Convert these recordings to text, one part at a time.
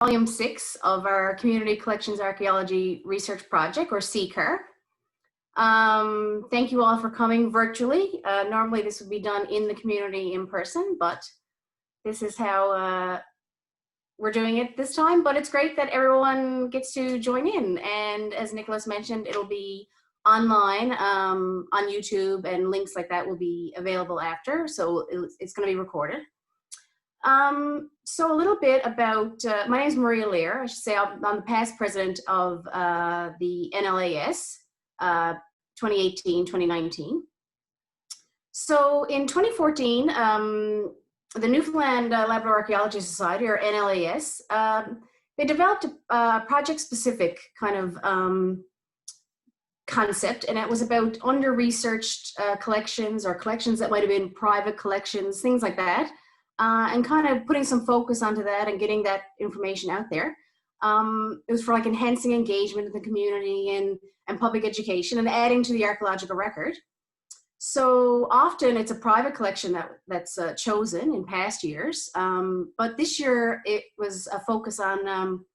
Volume 6 of our Community Collections Archaeology Research Project, or CCARP. Thank you all for coming virtually. Normally this would be done in the community in person, but this is how we're doing it this time. But it's great that everyone gets to join in. And as Nicholas mentioned, it'll be online on YouTube, and links like that will be available after. So it's going to be recorded. So a little bit about, my name is Maria Lear. I should say I'm the past president of the NLAS 2018-2019. So in 2014, the Newfoundland Labrador Archaeology Society, or NLAS, they developed a project-specific kind of concept, and it was about under-researched collections, or collections that might have been private collections, things like that. And kind of putting some focus onto that and getting that information out there. It was for like enhancing engagement in the community and public education, and adding to the archaeological record. So often it's a private collection that's chosen in past years, but this year it was a focus on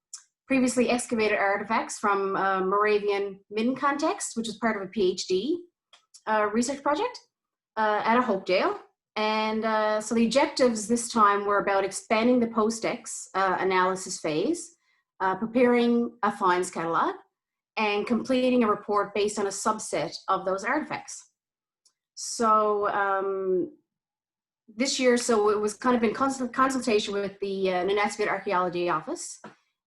previously excavated artifacts from Moravian Midden context, which is part of a PhD research project at a Hopedale. And so the objectives this time were about expanding the post-ex analysis phase, preparing a finds catalog, and completing a report based on a subset of those artifacts. So this year, so it was kind of in consultation with the Nunatsiavut Archaeology Office,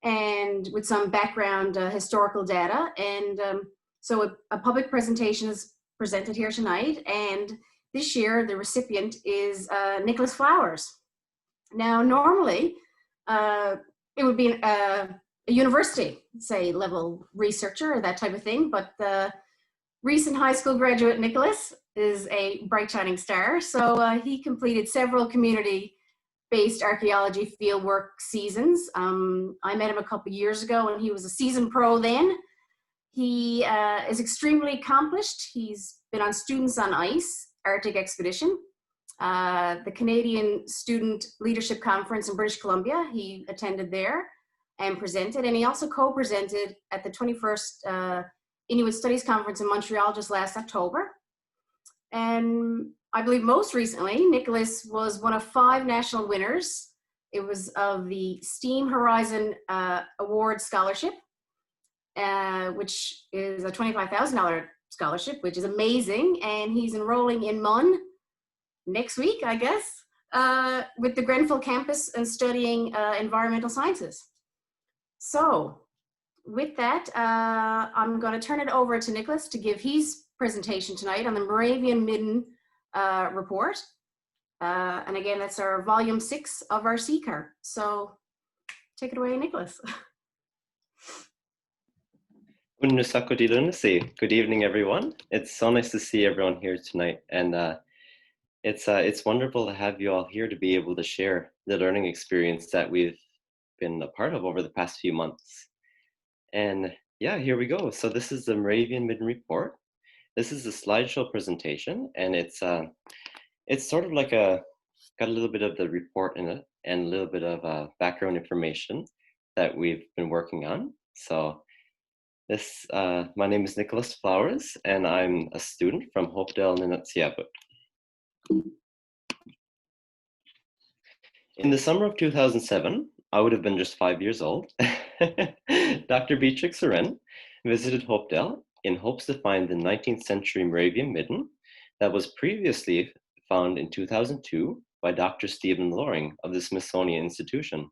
and with some background historical data. And so a public presentation is presented here tonight, and this year, the recipient is Nicholas Flowers. Now, normally, it would be a university, say, level researcher or that type of thing, but the recent high school graduate Nicholas is a bright shining star. So he completed several community-based archaeology fieldwork seasons. I met him a couple years ago, and he was a seasoned pro then. He is extremely accomplished. He's been on Students on Ice, Arctic expedition, the Canadian Student Leadership Conference in British Columbia. He attended there and presented, and he also co-presented at the 21st Inuit Studies Conference in Montreal just last October. And I believe most recently, Nicholas was one of 5 national winners. It was of the STEAM Horizon Award Scholarship, which is a $25,000 scholarship, which is amazing, and he's enrolling in MUN next week, I guess, with the Grenfell campus, and studying environmental sciences. So with that, I'm going to turn it over to Nicholas to give his presentation tonight on the Moravian Midden report. And again, that's our volume 6 of our CCARP. So take it away, Nicholas. Good evening, everyone. It's so nice to see everyone here tonight, and it's wonderful to have you all here to be able to share the learning experience that we've been a part of over the past few months. And yeah, here we go. So this is the Moravian Midden report. This is a slideshow presentation, and it's sort of like got a little bit of the report in it and a little bit of background information that we've been working on. So my name is Nicholas Flowers, and I'm a student from Hopedale, Nunatsiavut. In the summer of 2007, I would have been just 5 years old, Dr. Beatrix Soren visited Hopedale in hopes to find the 19th century Moravian Midden that was previously found in 2002 by Dr. Stephen Loring of the Smithsonian Institution.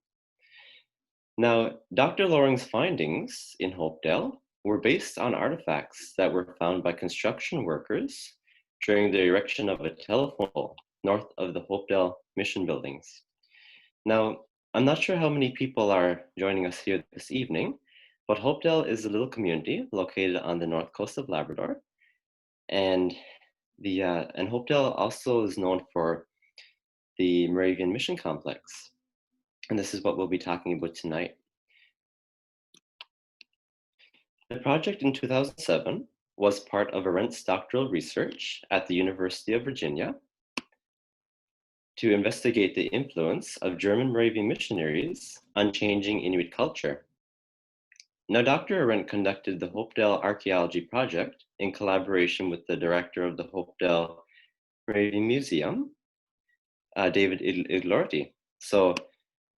Now, Dr. Loring's findings in Hopedale were based on artifacts that were found by construction workers during the erection of a telephone pole north of the Hopedale mission buildings. Now, I'm not sure how many people are joining us here this evening, but Hopedale is a little community located on the north coast of Labrador, and Hopedale also is known for the Moravian Mission Complex, and this is what we'll be talking about tonight. The project in 2007 was part of Arendt's doctoral research at the University of Virginia, to investigate the influence of German Moravian missionaries on changing Inuit culture. Now, Dr. Arendt conducted the Hopedale Archaeology Project in collaboration with the director of the Hopedale Moravian Museum, David Idlorty. So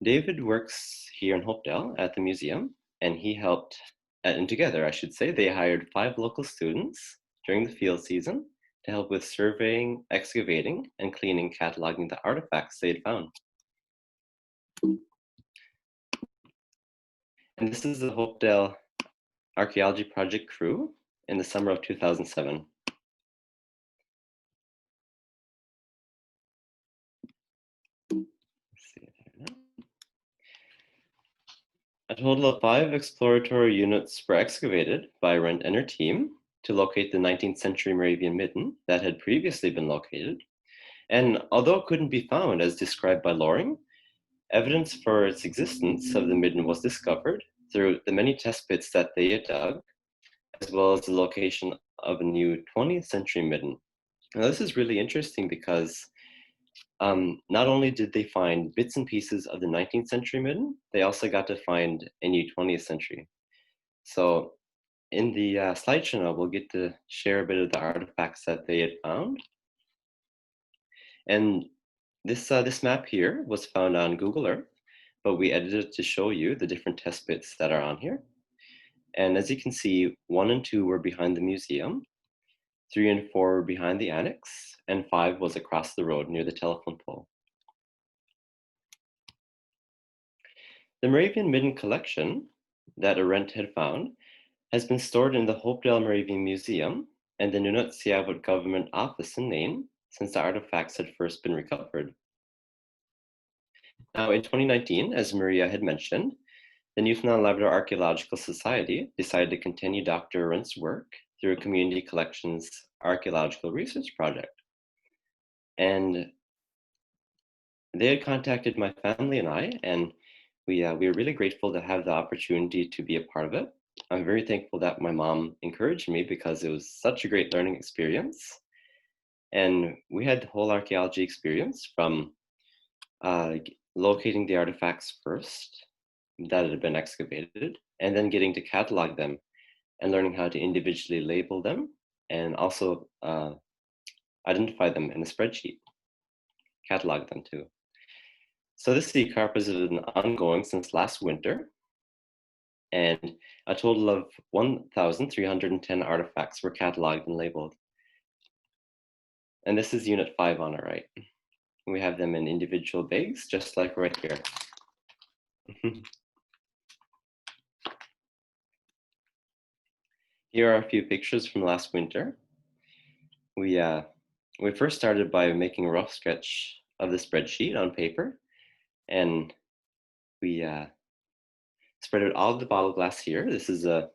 David works here in Hopedale at the museum, and he helped, and together, I should say, they hired 5 local students during the field season to help with surveying, excavating, and cleaning, cataloging the artifacts they had found. And this is the Hopedale Archaeology Project crew in the summer of 2007. A total of 5 exploratory units were excavated by Arendt and her team to locate the 19th century Moravian Midden that had previously been located. And although it couldn't be found as described by Loring, evidence for its existence of the Midden was discovered through the many test pits that they had dug, as well as the location of a new 20th century Midden. Now, this is really interesting because not only did they find bits and pieces of the 19th century Midden, they also got to find a new 20th century. So in the slideshow now, we'll get to share a bit of the artifacts that they had found. And this map here was found on Google Earth, but we edited it to show you the different test pits that are on here. And as you can see, 1 and 2 were behind the museum, 3 and 4 were behind the annex, and 5 was across the road near the telephone pole. The Moravian Midden Collection that Arendt had found has been stored in the Hopedale Moravian Museum and the Nunatsiavut Government Office in Nain since the artifacts had first been recovered. Now, in 2019, as Maria had mentioned, the Newfoundland Labrador Archaeological Society decided to continue Dr. Arendt's work through a community collections archaeological research project. And they had contacted my family and I, and we were really grateful to have the opportunity to be a part of it. I'm very thankful that my mom encouraged me because it was such a great learning experience. And we had the whole archaeology experience from locating the artifacts first that had been excavated, and then getting to catalog them and learning how to individually label them and also identify them in a spreadsheet, catalog them too. So this CCARP has been ongoing since last winter, and a total of 1,310 artifacts were cataloged and labeled. And this is Unit 5 on our right. We have them in individual bags, just like right here. Here are a few pictures from last winter. We first started by making a rough sketch of the spreadsheet on paper, and we spread out all of the bottle glass here. This is a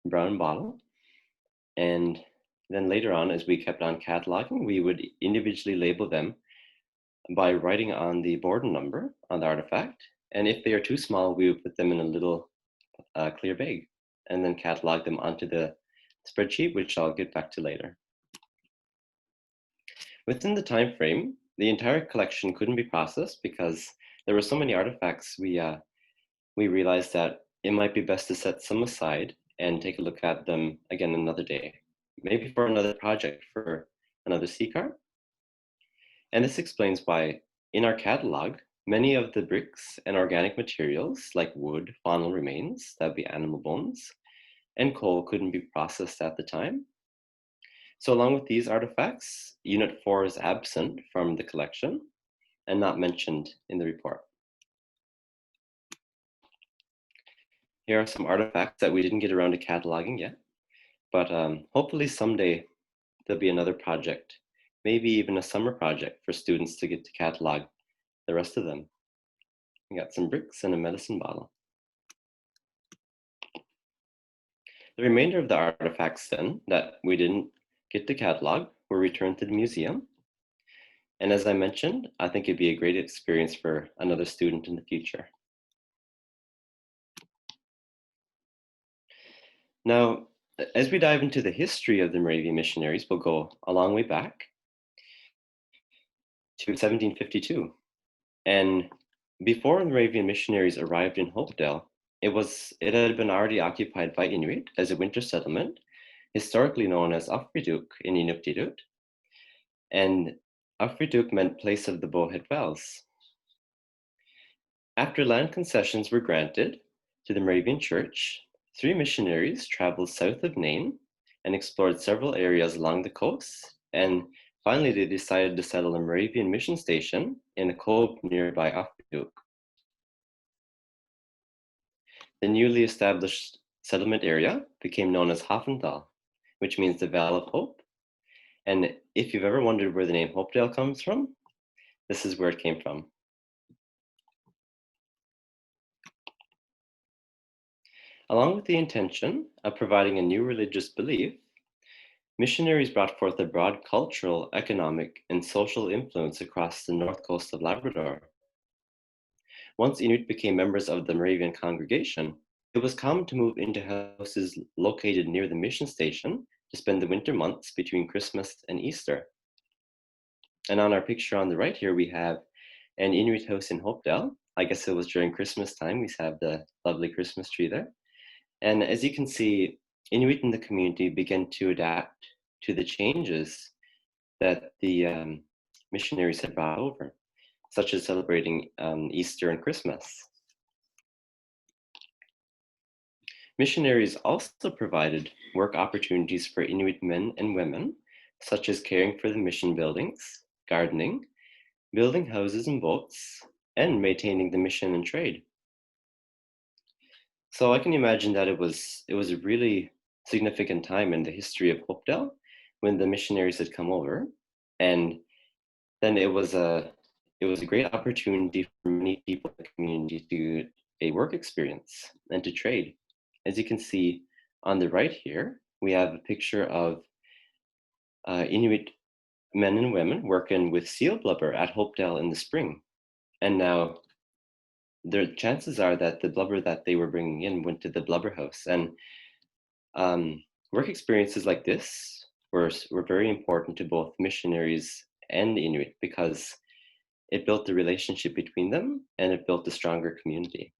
brown bottle. And then later on, as we kept on cataloging, we would individually label them by writing on the board number on the artifact. And if they are too small, we would put them in a little clear bag and then catalog them onto the spreadsheet, which I'll get back to later. Within the time frame, the entire collection couldn't be processed because there were so many artifacts. We realized that it might be best to set some aside and take a look at them again another day, maybe for another project for another CCARP. And this explains why in our catalog, many of the bricks and organic materials like wood, faunal remains, that'd be animal bones, and coal couldn't be processed at the time. So along with these artifacts, Unit 4 is absent from the collection and not mentioned in the report. Here are some artifacts that we didn't get around to cataloging yet, but hopefully someday there'll be another project, maybe even a summer project for students to get to catalog the rest of them. We got some bricks and a medicine bottle. The remainder of the artifacts then that we didn't get to catalog were returned to the museum. And as I mentioned, I think it'd be a great experience for another student in the future. Now, as we dive into the history of the Moravian missionaries, we'll go a long way back to 1752. And before the Moravian missionaries arrived in Hopedale, it had been already occupied by Inuit as a winter settlement, historically known as Afriduk in Inuktitut. And Afriduk meant place of the bowhead wells. After land concessions were granted to the Moravian Church, 3 missionaries traveled south of Nain and explored several areas along the coast, and finally they decided to settle a Moravian mission station in a cove nearby Afriduk. The newly established settlement area became known as Hopedale, which means the Vale of Hope. And if you've ever wondered where the name Hopedale comes from, this is where it came from. Along with the intention of providing a new religious belief, missionaries brought forth a broad cultural, economic, and social influence across the north coast of Labrador. Once Inuit became members of the Moravian congregation, it was common to move into houses located near the mission station to spend the winter months between Christmas and Easter. And on our picture on the right here, we have an Inuit house in Hopedale. I guess it was during Christmas time. We have the lovely Christmas tree there. And as you can see, Inuit in the community began to adapt to the changes that the missionaries had brought over, such as celebrating Easter and Christmas. Missionaries also provided work opportunities for Inuit men and women, such as caring for the mission buildings, gardening, building houses and boats, and maintaining the mission and trade. So I can imagine that it was a really significant time in the history of Hopedale when the missionaries had come over, and then it was a great opportunity for many people in the community to a work experience and to trade. As you can see on the right here, we have a picture of Inuit men and women working with seal blubber at Hopedale in the spring. And now the chances are that the blubber that they were bringing in went to the blubber house. And work experiences like this were very important to both missionaries and Inuit because it built the relationship between them and it built a stronger community.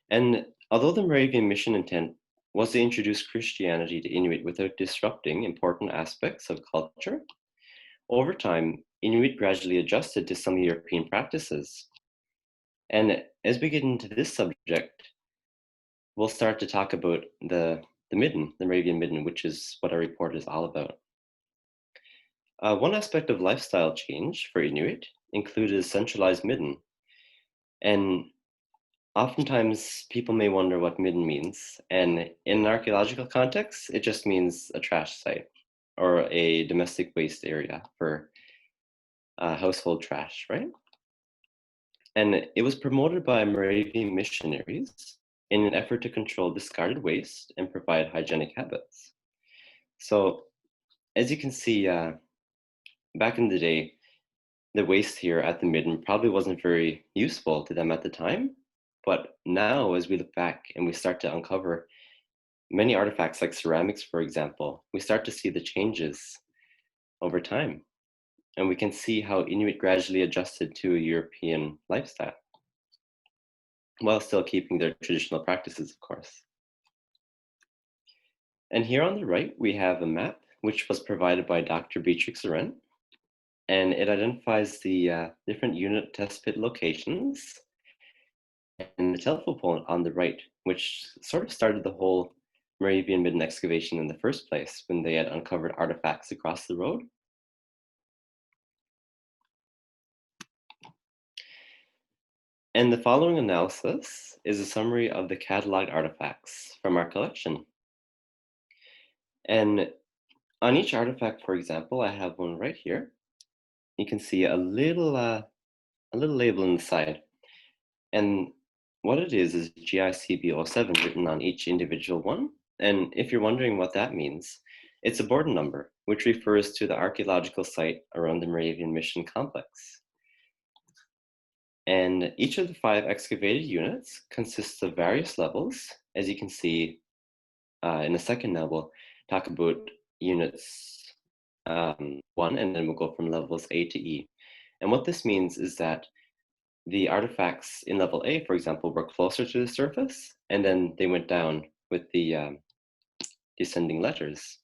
And although the Moravian mission intent was to introduce Christianity to Inuit without disrupting important aspects of culture, over time, Inuit gradually adjusted to some European practices. And as we get into this subject, we'll start to talk about the Midden, the Moravian Midden, which is what our report is all about. One aspect of lifestyle change for Inuit included a centralized midden. And oftentimes people may wonder what midden means. And in an archaeological context, it just means a trash site or a domestic waste area for household trash, right? And it was promoted by Moravian missionaries in an effort to control discarded waste and provide hygienic habits. So as you can see, back in the day, the waste here at the Midden probably wasn't very useful to them at the time. But now, as we look back and we start to uncover many artifacts like ceramics, for example, we start to see the changes over time. And we can see how Inuit gradually adjusted to a European lifestyle, while still keeping their traditional practices, of course. And here on the right, we have a map which was provided by Dr. Beatrix Arendt, and it identifies the different unit test pit locations and the telephone pole on the right, which sort of started the whole Moravian Midden excavation in the first place when they had uncovered artifacts across the road. And the following analysis is a summary of the cataloged artifacts from our collection. And on each artifact, for example, I have one right here. You can see a little label on the side. And what it is GICB 07 written on each individual one. And if you're wondering what that means, it's a board number, which refers to the archaeological site around the Moravian Mission complex. And each of the 5 excavated units consists of various levels. As you can see in the second level, talk about units 1, and then we'll go from levels A to E. And what this means is that the artifacts in level A, for example, were closer to the surface, and then they went down with the descending letters.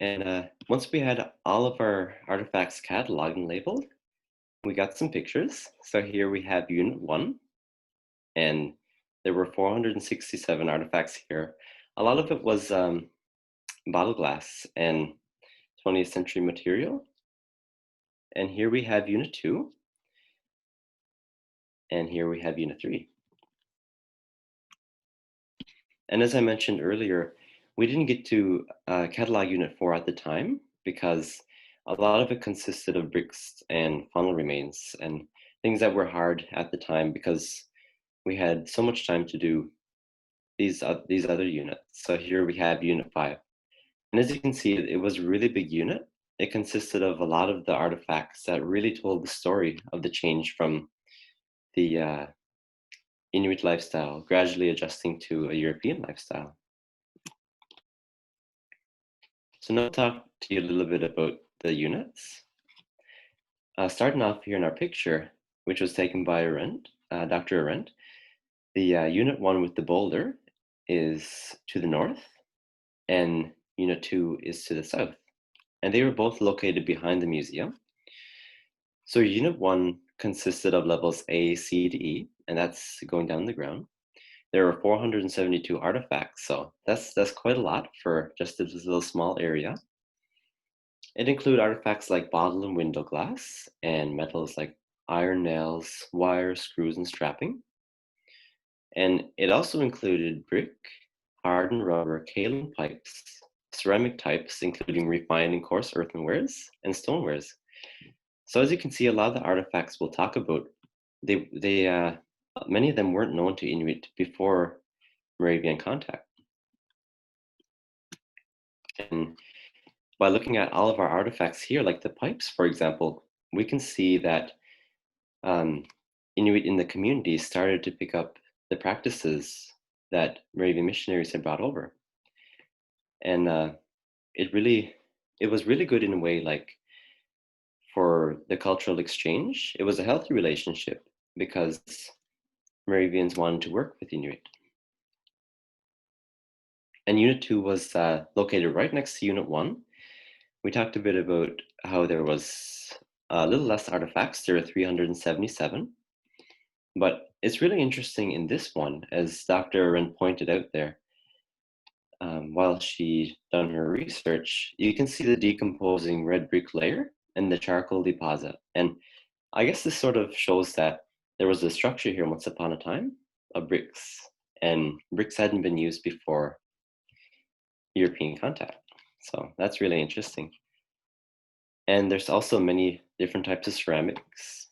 And once we had all of our artifacts cataloged and labeled, we got some pictures. So here we have Unit 1, and there were 467 artifacts here. A lot of it was bottle glass and 20th century material. And here we have Unit 2, and here we have Unit 3. And as I mentioned earlier, we didn't get to catalog Unit 4 at the time because a lot of it consisted of bricks and funnel remains and things that were hard at the time because we had so much time to do these other units. So here we have Unit 5. And as you can see, it was a really big unit. It consisted of a lot of the artifacts that really told the story of the change from the Inuit lifestyle, gradually adjusting to a European lifestyle. So now I'll talk to you a little bit about the units. Starting off here in our picture, which was taken by Dr. Arendt, the Unit 1 with the boulder is to the north, and Unit 2 is to the south. And they were both located behind the museum. So Unit 1 consisted of levels A, C to E, and that's going down the ground. There were 472 artifacts, so that's quite a lot for just this little small area. It included artifacts like bottle and window glass, and metals like iron nails, wire, screws, and strapping. And it also included brick, hardened rubber, kaolin pipes, ceramic types, including refined and coarse earthenwares, and stonewares. So as you can see, a lot of the artifacts we'll talk about, many of them weren't known to Inuit before Moravian contact. And by looking at all of our artifacts here, like the pipes, for example, we can see that Inuit in the community started to pick up the practices that Moravian missionaries had brought over. And it was really good in a way, like for the cultural exchange. It was a healthy relationship because Moravians wanted to work with Inuit. And Unit 2 was located right next to Unit 1. We talked a bit about how there was a little less artifacts. There are 377. But it's really interesting in this one, as Dr. Arendt pointed out there, while she done her research, you can see the decomposing red brick layer and the charcoal deposit. And I guess this sort of shows that there was a structure here once upon a time of bricks, and bricks hadn't been used before European contact. So that's really interesting. And there's also many different types of ceramics.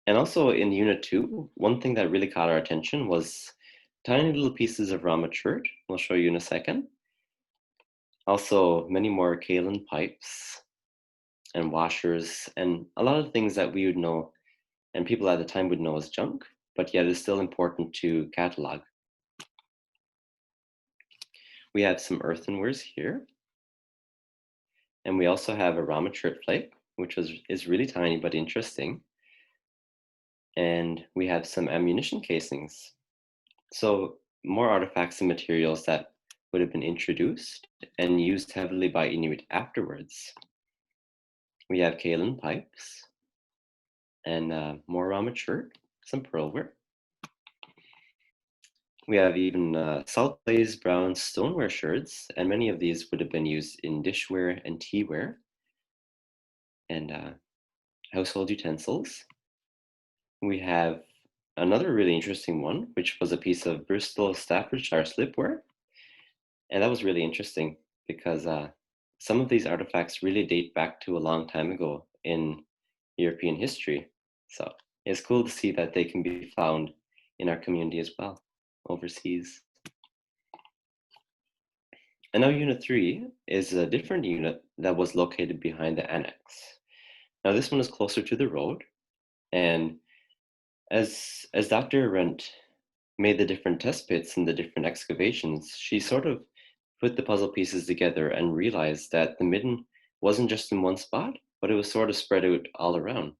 And also in Unit 2, one thing that really caught our attention was tiny little pieces of raw matured. We'll show you in a second. Also, many more kaolin pipes and washers, and a lot of things that we would know and people at the time would know as junk, but yet it's still important to catalog. We have some earthenwares here. And we also have a raw matured plate, which is really tiny but interesting. And we have some ammunition casings. So more artifacts and materials that would have been introduced and used heavily by Inuit afterwards. We have kaolin pipes and more raw matured, some pearlware. We have even salt glazed brown stoneware sherds, and many of these would have been used in dishware and teaware and household utensils. We have another really interesting one, which was a piece of Bristol Staffordshire slipware. And that was really interesting because some of these artifacts really date back to a long time ago in European history. So it's cool to see that they can be found in our community as well, overseas. And now Unit 3 is a different unit that was located behind the annex. Now this one is closer to the road, and as Dr. Arendt made the different test pits and the different excavations, she sort of put the puzzle pieces together and realized that the midden wasn't just in one spot, but it was sort of spread out all around.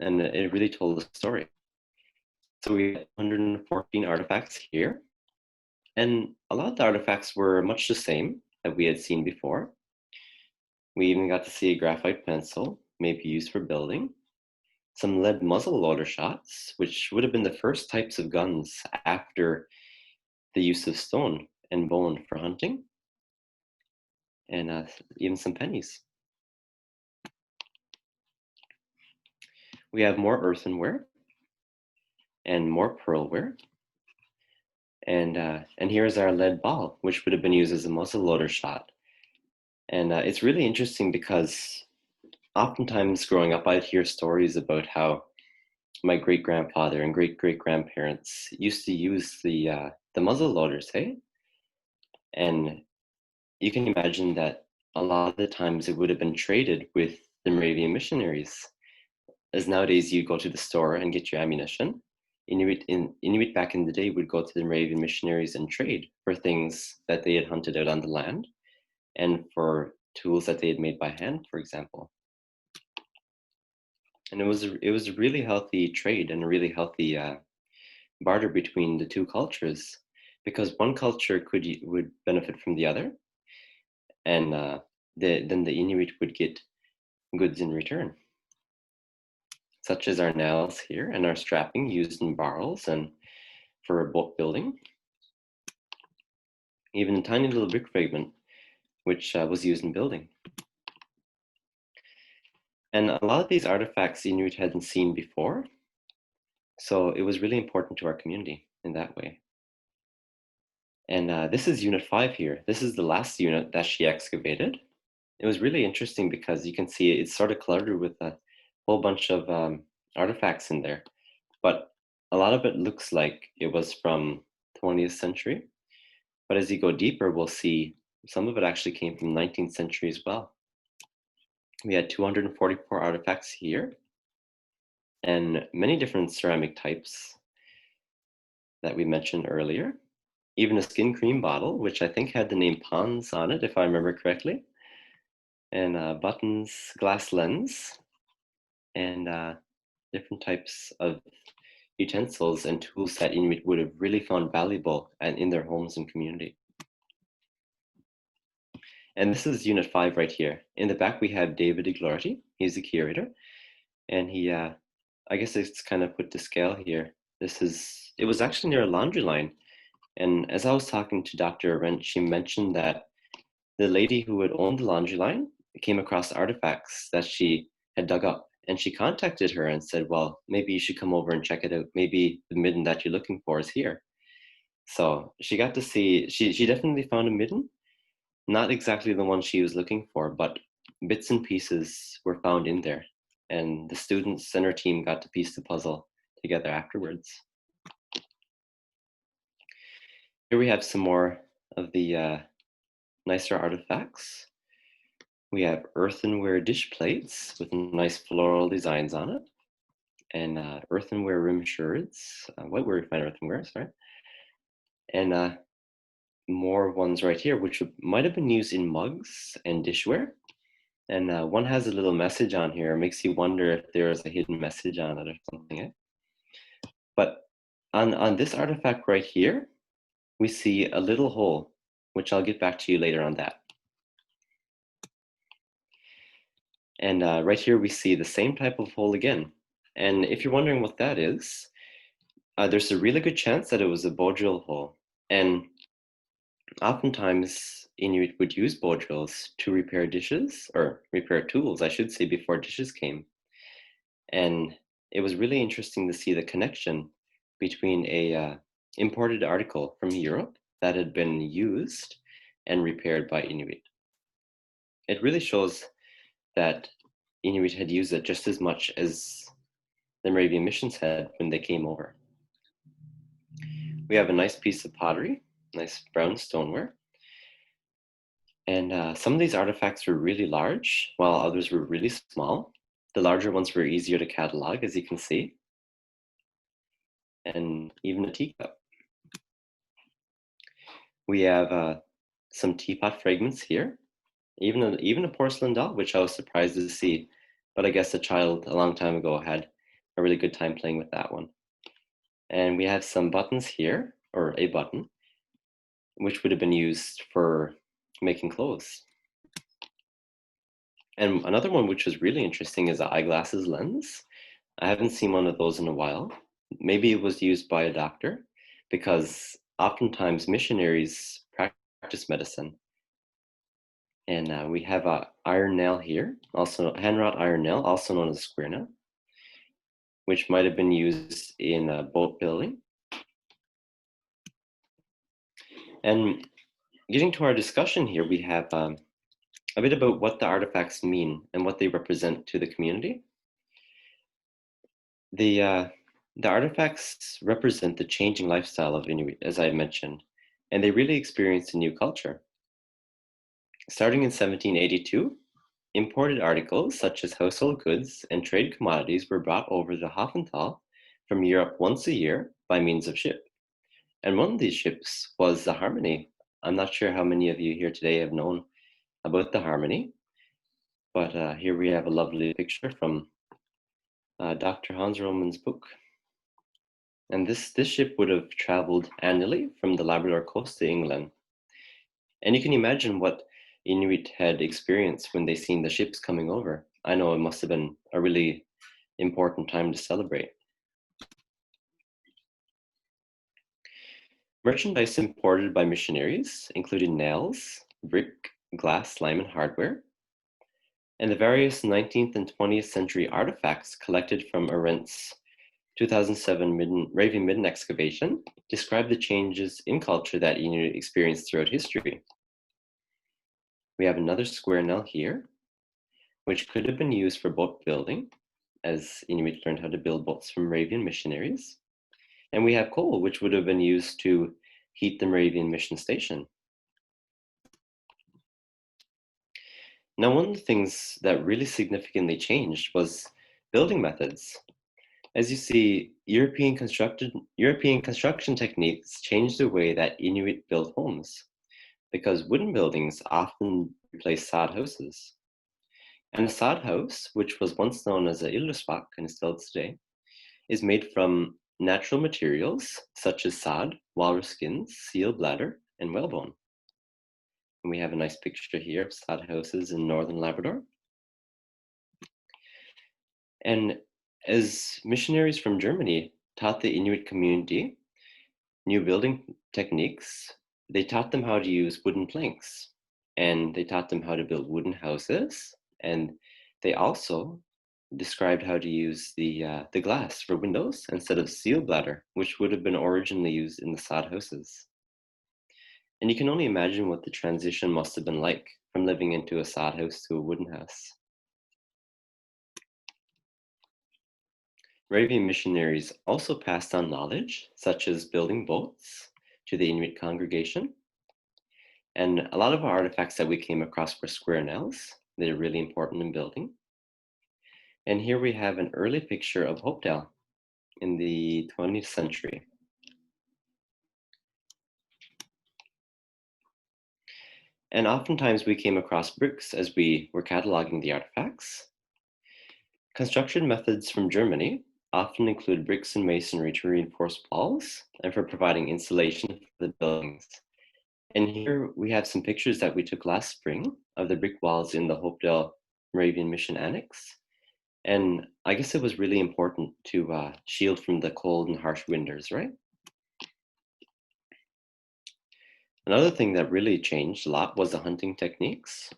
And it really told the story. So we had 114 artifacts here. And a lot of the artifacts were much the same that we had seen before. We even got to see a graphite pencil, maybe used for building, some lead muzzle loader shots, which would have been the first types of guns after the use of stone and bone for hunting, and even some pennies. We have more earthenware and more pearlware. And here's our lead ball, which would have been used as a muzzle loader shot. And it's really interesting because oftentimes growing up, I'd hear stories about how my great-grandfather and great-great-grandparents used to use the muzzle loaders, hey? And you can imagine that a lot of the times it would have been traded with the Moravian missionaries. As nowadays you go to the store and get your ammunition, Inuit back in the day would go to the Moravian missionaries and trade for things that they had hunted out on the land and for tools that they had made by hand, for example. And it was a really healthy trade and a really healthy barter between the two cultures, because one culture would benefit from the other, and then the Inuit would get goods in return, such as our nails here and our strapping used in barrels and for boat building. Even a tiny little brick fragment, which was used in building. And a lot of these artifacts Inuit hadn't seen before, so it was really important to our community in that way. And this is Unit 5 here. This is the last unit that she excavated. It was really interesting because you can see it's sort of cluttered with a whole bunch of artifacts in there. But a lot of it looks like it was from 20th century. But as you go deeper, we'll see some of it actually came from 19th century as well. We had 244 artifacts here and many different ceramic types that we mentioned earlier. Even a skin cream bottle, which I think had the name Pons on it, if I remember correctly. And buttons, glass lens, and different types of utensils and tools that Inuit would have really found valuable and in their homes and community. And this is Unit 5 right here. In the back, we have David Iglorty. He's the curator. And he, I guess it's kind of put to scale here. It was actually near a laundry line. And as I was talking to Dr. Arendt, she mentioned that the lady who had owned the laundry line came across artifacts that she had dug up. And she contacted her and said, well, maybe you should come over and check it out. Maybe the midden that you're looking for is here. So she got to see, she definitely found a midden. Not exactly the one she was looking for, but bits and pieces were found in there. And the students and her team got to piece the puzzle together afterwards. Here we have some more of the nicer artifacts. We have earthenware dish plates with nice floral designs on it, and earthenware rim sherds, whiteware refined earthenware, sorry. And more ones right here, which might have been used in mugs and dishware. And one has a little message on here. It makes you wonder if there is a hidden message on it or something. Eh? But on this artifact right here, we see a little hole, which I'll get back to you later on that. And right here, we see the same type of hole again. And if you're wondering what that is, there's a really good chance that it was a bow drill hole. And oftentimes, Inuit would use bow drills to repair dishes, or repair tools, I should say, before dishes came. And it was really interesting to see the connection between a imported article from Europe that had been used and repaired by Inuit. It really shows that Inuit had used it just as much as the Moravian missions had when they came over. We have a nice piece of pottery, nice brown stoneware. And some of these artifacts were really large, while others were really small. The larger ones were easier to catalog, as you can see. And even a teacup. We have some teapot fragments here, even a porcelain doll, which I was surprised to see, but I guess a child a long time ago had a really good time playing with that one. And we have some buttons here, or a button, which would have been used for making clothes. And another one which was really interesting is the eyeglasses lens. I haven't seen one of those in a while. Maybe it was used by a doctor, because oftentimes missionaries practice medicine. And we have a iron nail here, also hand-wrought iron nail, also known as a square nail, which might have been used in boat building. And getting to our discussion here, we have a bit about what the artifacts mean and what they represent to the community. The artifacts represent the changing lifestyle of Inuit, as I mentioned, and they really experienced a new culture. Starting in 1782, imported articles such as household goods and trade commodities were brought over the Hopedale from Europe once a year by means of ship. And one of these ships was the Harmony. I'm not sure how many of you here today have known about the Harmony, but here we have a lovely picture from Dr. Hans Roman's book. And this ship would have traveled annually from the Labrador coast to England. And you can imagine what Inuit had experienced when they seen the ships coming over. I know it must have been a really important time to celebrate. Merchandise imported by missionaries included nails, brick, glass, lime, and hardware. And the various 19th and 20th century artifacts collected from Arendt's 2007 Moravian Midden excavation describe the changes in culture that Inuit experienced throughout history. We have another square nail here, which could have been used for boat building, as Inuit learned how to build boats from Moravian missionaries. And we have coal, which would have been used to heat the Moravian mission station. Now, one of the things that really significantly changed was building methods. As you see, European construction techniques changed the way that Inuit built homes, because wooden buildings often replaced sod houses. And a sod house, which was once known as a illusvak and still today, is made from natural materials such as sod, walrus skins, seal bladder, and whalebone. And we have a nice picture here of sod houses in northern Labrador. And as missionaries from Germany taught the Inuit community new building techniques, they taught them how to use wooden planks, and they taught them how to build wooden houses, and they also described how to use the glass for windows instead of seal bladder, which would have been originally used in the sod houses. And you can only imagine what the transition must have been like from living into a sod house to a wooden house. Moravian missionaries also passed on knowledge, such as building boats, to the Inuit congregation. And a lot of our artifacts that we came across were square nails. They're really important in building. And here we have an early picture of Hopedale in the 20th century. And oftentimes we came across bricks as we were cataloging the artifacts. Construction methods from Germany often include bricks and masonry to reinforce walls and for providing insulation for the buildings. And here we have some pictures that we took last spring of the brick walls in the Hopedale Moravian Mission Annex. And I guess it was really important to shield from the cold and harsh winters, right? Another thing that really changed a lot was the hunting techniques.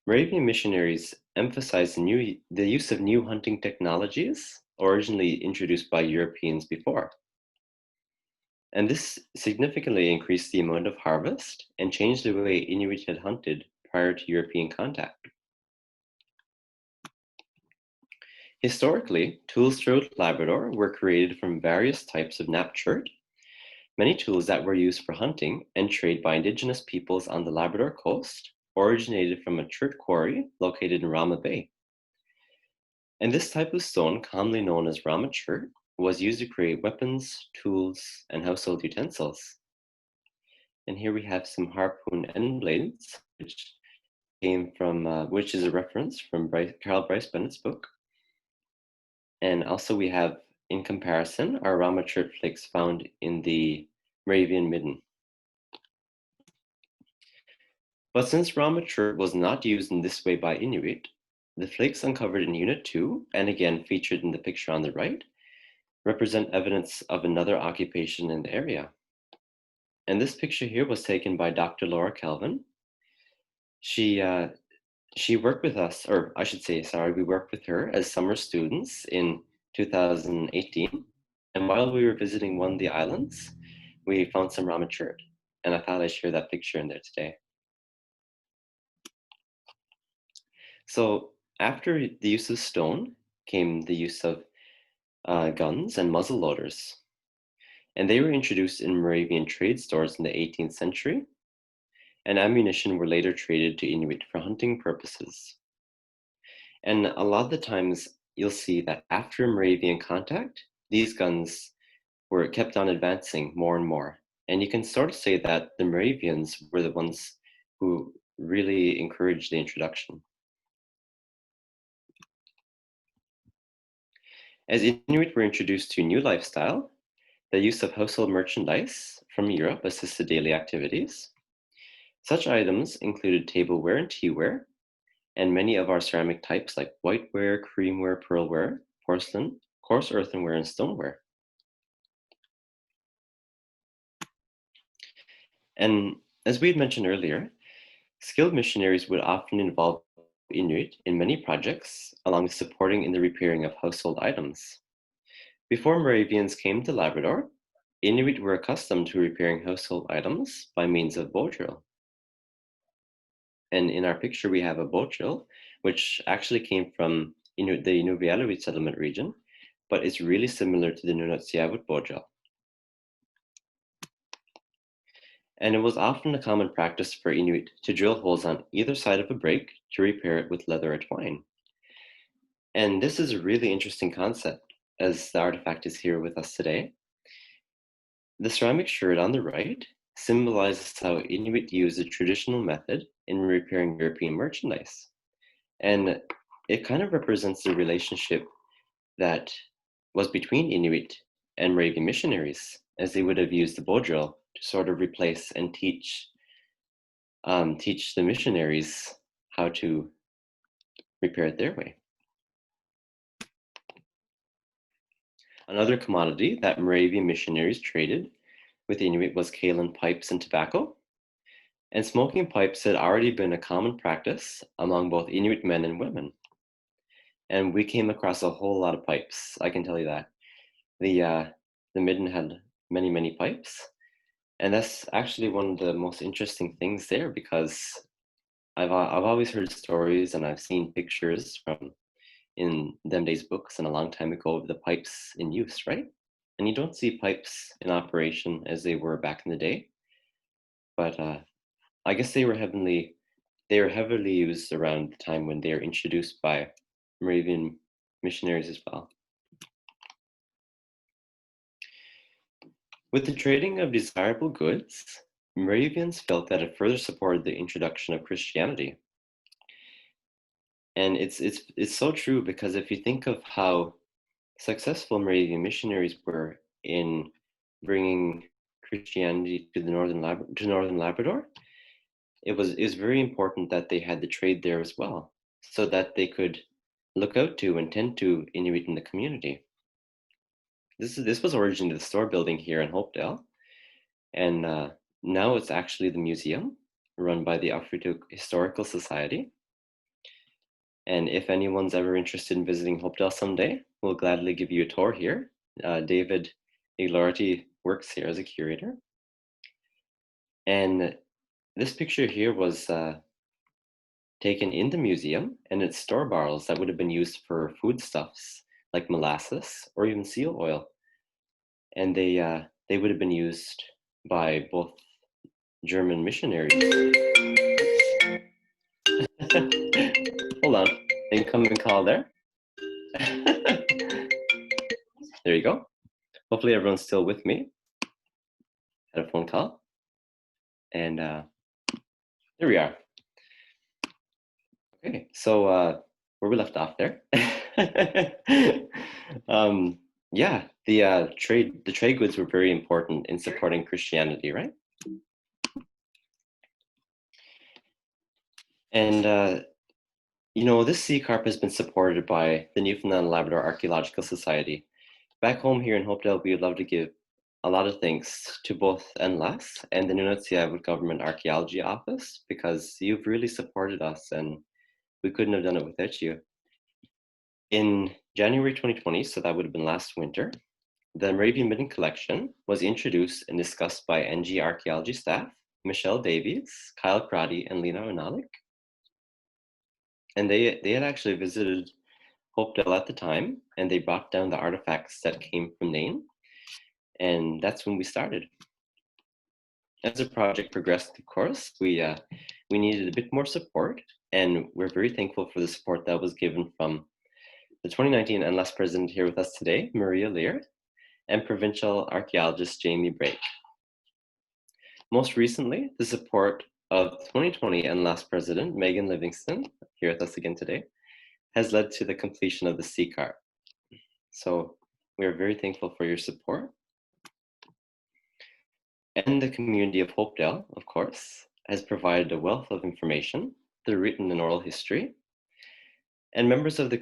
Moravian missionaries emphasized the use of new hunting technologies originally introduced by Europeans before. And this significantly increased the amount of harvest and changed the way Inuit had hunted prior to European contact. Historically, tools throughout Labrador were created from various types of knapped chert, many tools that were used for hunting and trade by Indigenous peoples on the Labrador coast originated from a chert quarry located in Rama Bay. And this type of stone, commonly known as Rama chert, was used to create weapons, tools, and household utensils. And here we have some harpoon end blades, which came from, which is a reference from Carl Bryce Bennett's book. And also we have, in comparison, our Ramachurt flakes found in the Moravian Midden. But since Ramachurt was not used in this way by Inuit, the flakes uncovered in Unit 2, and again featured in the picture on the right, represent evidence of another occupation in the area. And this picture here was taken by Dr. Laura Calvin. She worked with us, or I should say, sorry, we worked with her as summer students in 2018. And while we were visiting one of the islands, we found some Ramachurt. And I thought I'd share that picture in there today. So after the use of stone came the use of guns and muzzle loaders. And they were introduced in Moravian trade stores in the 18th century, and ammunition were later traded to Inuit for hunting purposes. And a lot of the times you'll see that after Moravian contact, these guns were kept on advancing more and more. And you can sort of say that the Moravians were the ones who really encouraged the introduction. As Inuit were introduced to a new lifestyle, the use of household merchandise from Europe assisted daily activities. Such items included tableware and teaware, and many of our ceramic types like whiteware, creamware, pearlware, porcelain, coarse earthenware, and stoneware. And as we had mentioned earlier, skilled missionaries would often involve Inuit in many projects, along with supporting in the repairing of household items. Before Moravians came to Labrador, Inuit were accustomed to repairing household items by means of bow drill. And in our picture, we have a bow drill, which actually came from the Inuvialuit settlement region, but it's really similar to the Nunatsiavut bow drill. And it was often a common practice for Inuit to drill holes on either side of a break to repair it with leather or twine. And this is a really interesting concept, as the artifact is here with us today. The ceramic shirt on the right symbolizes how Inuit used a traditional method in repairing European merchandise. And it kind of represents the relationship that was between Inuit and Moravian missionaries, as they would have used the bow drill to sort of replace and teach the missionaries how to repair it their way. Another commodity that Moravian missionaries traded with Inuit was kaolin pipes and tobacco. And smoking pipes had already been a common practice among both Inuit men and women. And we came across a whole lot of pipes, I can tell you that. The Midden had many, many pipes. And that's actually one of the most interesting things there, because I've always heard stories and I've seen pictures from in them days books and a long time ago of the pipes in use, right? And you don't see pipes in operation as they were back in the day. But I guess they were heavily used around the time when they were introduced by Moravian missionaries as well. With the trading of desirable goods, Moravians felt that it further supported the introduction of Christianity. And it's so true, because if you think of how successful Moravian missionaries were in bringing Christianity to northern Labrador, it was very important that they had the trade there as well, so that they could look out to and tend to Inuit in the community. This was originally the store building here in Hopedale, and now it's actually the museum run by the Afritu Historical Society. And if anyone's ever interested in visiting Hopedale someday, we'll gladly give you a tour here. David Iglarty works here as a curator. And this picture here was taken in the museum, and it's store barrels that would have been used for foodstuffs like molasses or even seal oil. And they would have been used by both German missionaries. Hold on, incoming call there. There you go. Hopefully everyone's still with me. Had a phone call. And there we are. Okay, so where we left off there. Yeah, the trade goods were very important in supporting Christianity, right? And you know, this CCARP has been supported by the Newfoundland and Labrador Archaeological Society. Back home here in Hopedale, we would love to give a lot of thanks to both NLAS and the Nunatsiavut Government Archaeology Office, because you've really supported us and we couldn't have done it without you. In January 2020, so that would have been last winter, the Moravian Midden Collection was introduced and discussed by NG archaeology staff, Michelle Davies, Kyle Crotty, and Lena Onalik. And they had actually visited Hopedale at the time, and they brought down the artifacts that came from Nain, and that's when we started. As the project progressed, of course, we needed a bit more support, and we're very thankful for the support that was given from the 2019 NLAS president here with us today, Maria Lear, and Provincial archaeologist Jamie Brake. Most recently, the support of 2020 NLAS president Megan Livingston, here with us again today, has led to the completion of the CCARP. So we are very thankful for your support. And the community of Hopedale, of course, has provided a wealth of information, the written and oral history. And members of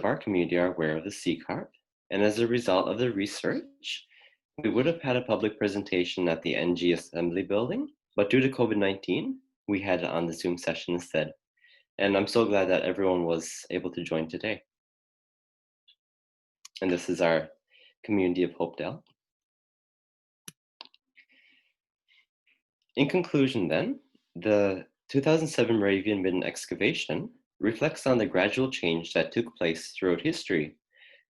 our community are aware of the CCARP. And as a result of the research, we would have had a public presentation at the NG Assembly Building, but due to COVID-19, we had it on the Zoom session instead. And I'm so glad that everyone was able to join today. And this is our community of Hopedale. In conclusion then, the 2007 Moravian Midden excavation reflects on the gradual change that took place throughout history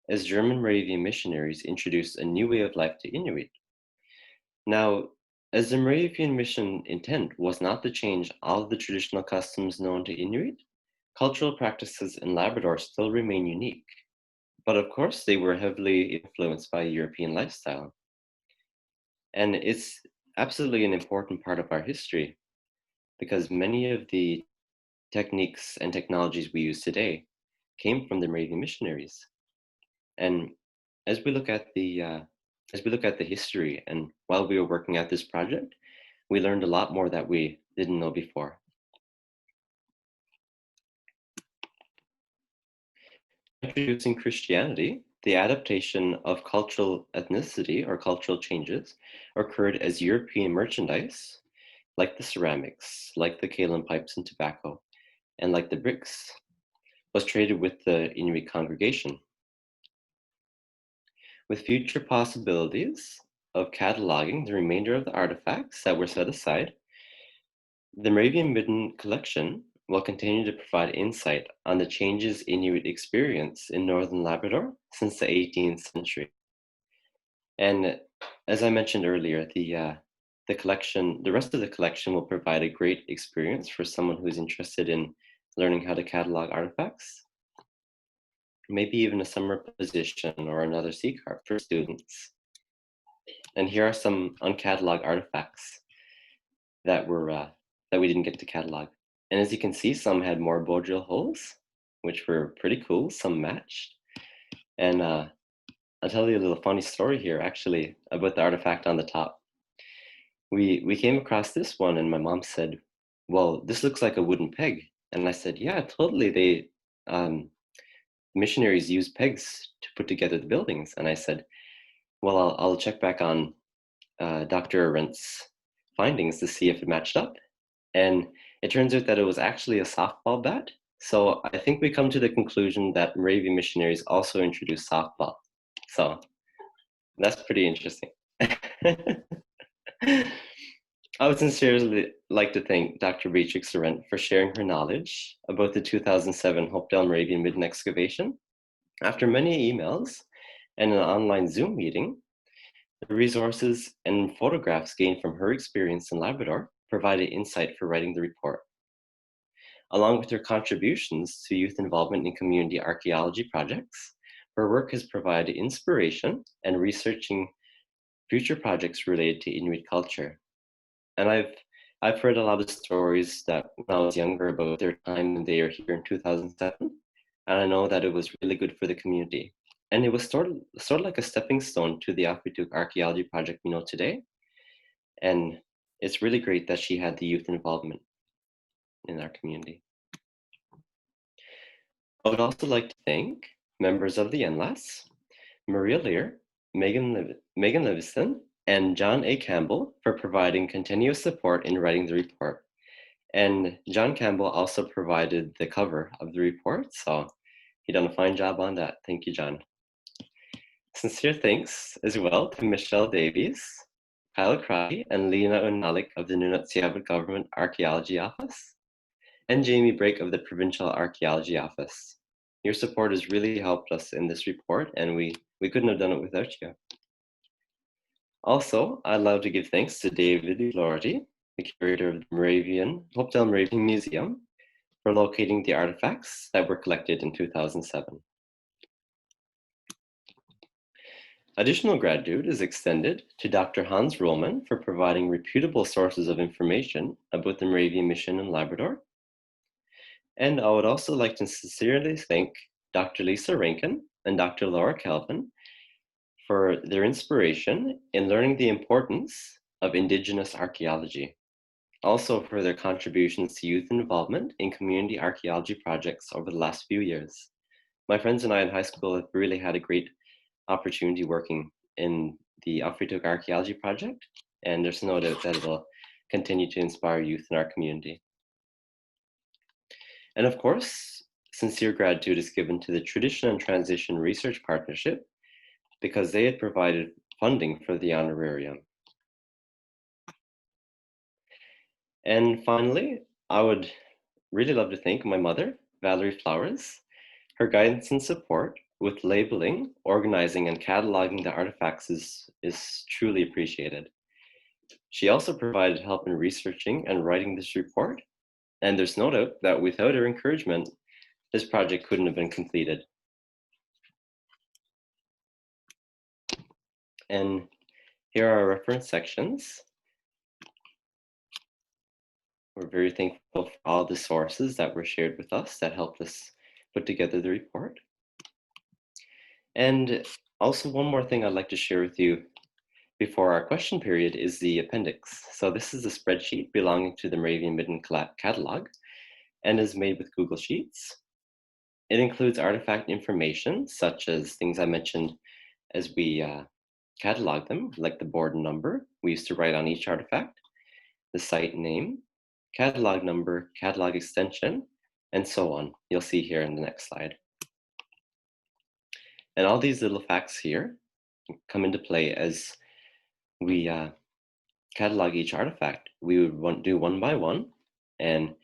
as German Moravian missionaries introduced a new way of life to Inuit. Now, as the Moravian mission intent was not to change all of the traditional customs known to Inuit, cultural practices in Labrador still remain unique. But of course, they were heavily influenced by European lifestyle. And it's absolutely an important part of our history because many of the techniques and technologies we use today came from the Moravian missionaries. And as we look at the history, and while we were working at this project, we learned a lot more that we didn't know before. Introducing Christianity, the adaptation of cultural ethnicity or cultural changes occurred as European merchandise, like the ceramics, like the kaolin pipes and tobacco, and like the bricks, was traded with the Inuit congregation. With future possibilities of cataloging the remainder of the artifacts that were set aside, the Moravian Midden Collection will continue to provide insight on the changes Inuit experience in northern Labrador since the 18th century. And as I mentioned earlier, the rest of the collection will provide a great experience for someone who's interested in learning how to catalog artifacts, maybe even a summer position or another CCARP for students. And here are some uncatalogued artifacts that we didn't get to catalog. And as you can see, some had more bow drill holes, which were pretty cool. Some matched. And I'll tell you a little funny story here, actually, about the artifact on the top. We came across this one, and my mom said, "Well, this looks like a wooden peg." And I said, "Yeah, totally. They missionaries use pegs to put together the buildings." And I said, "Well, I'll check back on Dr. Arendt's findings to see if it matched up." And it turns out that it was actually a softball bat. So I think we come to the conclusion that Moravian missionaries also introduced softball. So that's pretty interesting. I would sincerely like to thank Dr. Beatrix Arendt for sharing her knowledge about the 2007 Hopedale Moravian Midden excavation. After many emails and an online Zoom meeting, the resources and photographs gained from her experience in Labrador provided insight for writing the report. Along with her contributions to youth involvement in community archaeology projects, her work has provided inspiration and researching future projects related to Inuit culture. And I've I've heard a lot of stories that when I was younger about their time when they were here in 2007, and I know that it was really good for the community. And it was sort of like a stepping stone to the Afituk archaeology project we know today. And it's really great that she had the youth involvement in our community. I would also like to thank members of the NLAS, Maria Lear, Megan Livingston, and John A. Campbell for providing continuous support in writing the report. And John Campbell also provided the cover of the report, so he done a fine job on that. Thank you, John. Sincere thanks as well to Michelle Davies, Kyle Cry, and Lena Unalik of the Nunatsiavut Government Archaeology Office, and Jamie Brake of the Provincial Archaeology Office. Your support has really helped us in this report, and we couldn't have done it without you. Also, I'd love to give thanks to David Lordy, the curator of the Hopedale Moravian Museum, for locating the artifacts that were collected in 2007. Additional gratitude is extended to Dr. Hans Ruhlmann for providing reputable sources of information about the Moravian mission in Labrador. And I would also like to sincerely thank Dr. Lisa Rankin and Dr. Laura Calvin for their inspiration in learning the importance of Indigenous archaeology, also for their contributions to youth involvement in community archaeology projects over the last few years. My friends and I in high school have really had a great opportunity working in the Afituk Archaeology Project, and there's no doubt that it will continue to inspire youth in our community. And of course, sincere gratitude is given to the Tradition and Transition Research Partnership because they had provided funding for the honorarium. And finally, I would really love to thank my mother, Valerie Flowers. Her guidance and support with labeling, organizing, and cataloging the artifacts is truly appreciated. She also provided help in researching and writing this report, and there's no doubt that without her encouragement, this project couldn't have been completed. And here are our reference sections. We're very thankful for all the sources that were shared with us that helped us put together the report. And also one more thing I'd like to share with you before our question period is the appendix. So this is a spreadsheet belonging to the Moravian Midden catalog and is made with Google Sheets. It includes artifact information such as things I mentioned as we catalog them, like the board number we used to write on each artifact, the site name, catalog number, catalog extension, and so on. You'll see here in the next slide. And all these little facts here come into play as we catalog each artifact. We would do one by one, and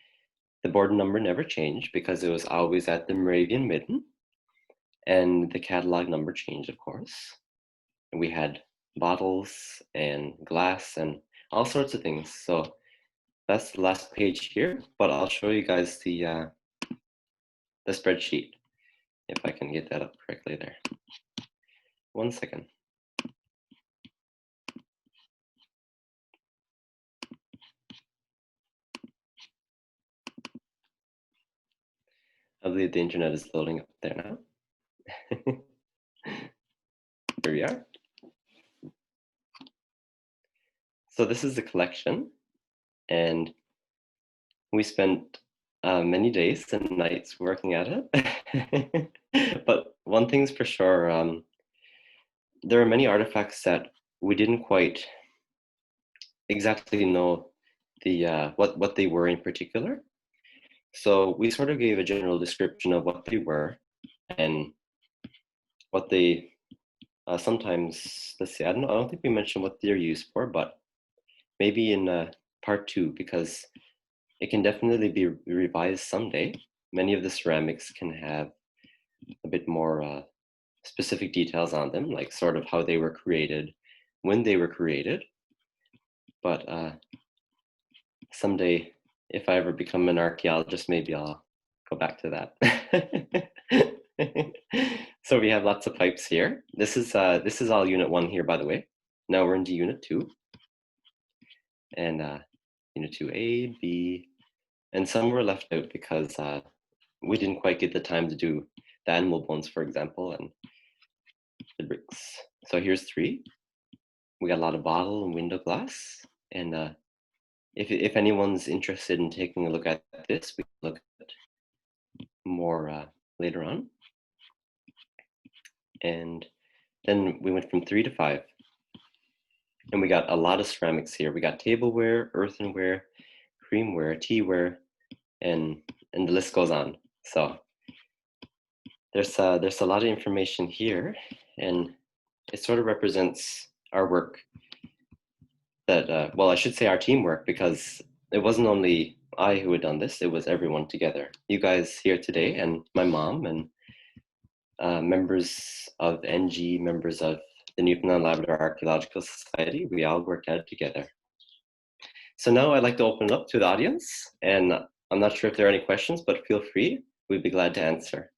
the board number never changed because it was always at the Moravian Midden, and the catalog number changed, of course. And we had bottles and glass and all sorts of things. So that's the last page here, but I'll show you guys the spreadsheet, if I can get that up correctly there. 1 second. I believe the internet is loading up there now. Here we are. So this is the collection, and we spent many days and nights working at it. But one thing's for sure, there are many artifacts that we didn't quite exactly know the what they were in particular. So we sort of gave a general description of what they were and what they sometimes, let's see, I don't think we mentioned what they're used for, but maybe in part 2, because it can definitely be revised someday. Many of the ceramics can have a bit more specific details on them, like sort of how they were created, when they were created. But someday, if I ever become an archaeologist, maybe I'll go back to that. So we have lots of pipes here. This is all Unit 1 here, by the way. Now we're into Unit 2. And 2A, B, and some were left out because we didn't quite get the time to do the animal bones, for example, and the bricks. So here's 3. We got a lot of bottle and window glass. And if anyone's interested in taking a look at this, we can look at more later on. And then we went from 3 to 5. And we got a lot of ceramics here. We got tableware, earthenware, creamware, teaware, and the list goes on. So there's a lot of information here, and it sort of represents our work. That well, I should say our teamwork, because it wasn't only I who had done this; it was everyone together. You guys here today, and my mom, and members of NG, members of the Newfoundland Labrador Archaeological Society. We all worked out together. So now I'd like to open it up to the audience, and I'm not sure if there are any questions, but feel free. We'd be glad to answer.